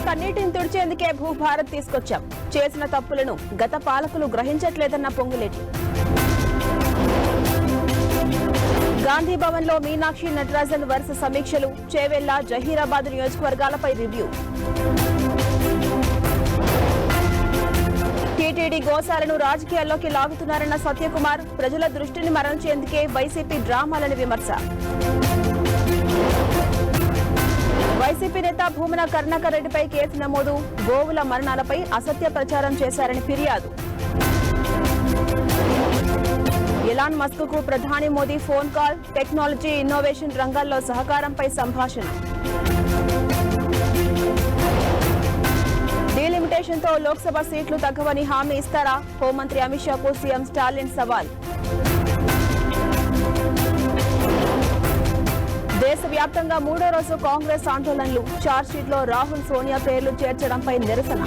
కన్నీటిని తుడిచేందుకే భూభారత్ తీసుకొచ్చాం. చేసిన తప్పులను గత పాలకులు గ్రహించట్లేదన్న పొంగులేటి. గాంధీ భవన్ లో మీనాక్షి నటరాజన్ వరుస సమీక్షలు. చేవెళ్ల, జహీరాబాద్ నియోజకవర్గాలపై రివ్యూ. టీటీడీ గోశాలను రాజకీయాల్లోకి లాగుతున్నారన్న సత్యకుమార్. ప్రజల దృష్టిని మరల్చేందుకే వైసీపీ డ్రామాలని విమర్శ. వైసీపీ నేత భూమన కరుణాకర్ రెడ్డిపై కేసు నమోదు. గోవుల మరణాలపై అసత్య ప్రచారం చేశారని ఫిర్యాదు. ఎలాన్ మస్క్ కు ప్రధాని Modi phone call. Technology, innovation రంగాల్లో సహకారంపై సంభాషణ. డీలిమిటేషన్ తో లోక్సభ సీట్లు తగ్గవని హామీ ఇస్తారా? హోంమంత్రి అమిత్ షాకు సీఎం స్టాలిన్ సవాల్. దేశవ్యాప్తంగా మూడో రోజు కాంగ్రెస్ ఆందోళనలు. ఛార్జ్షీట్లో రాహుల్, సోనియా పేర్లు చేర్చడంపై నిరసన.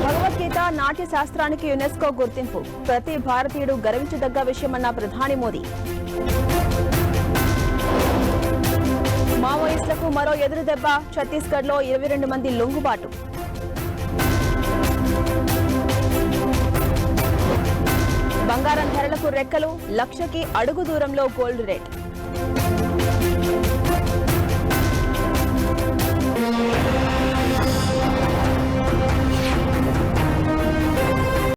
భగవద్గీత నాట్య శాస్త్రానికి యునెస్కో గుర్తింపు. ప్రతి భారతీయుడు గర్వించదగ్గ విషయమన్న ప్రధాని మోదీ. మావోయిస్టులకు మరో ఎదురుదెబ్బ. ఛత్తీస్గఢ్ లో 22 మంది లొంగుబాటు. బంగారం ధరలకు రెక్కలు. లక్షకి అడుగు దూరంలో గోల్డ్ రేట్.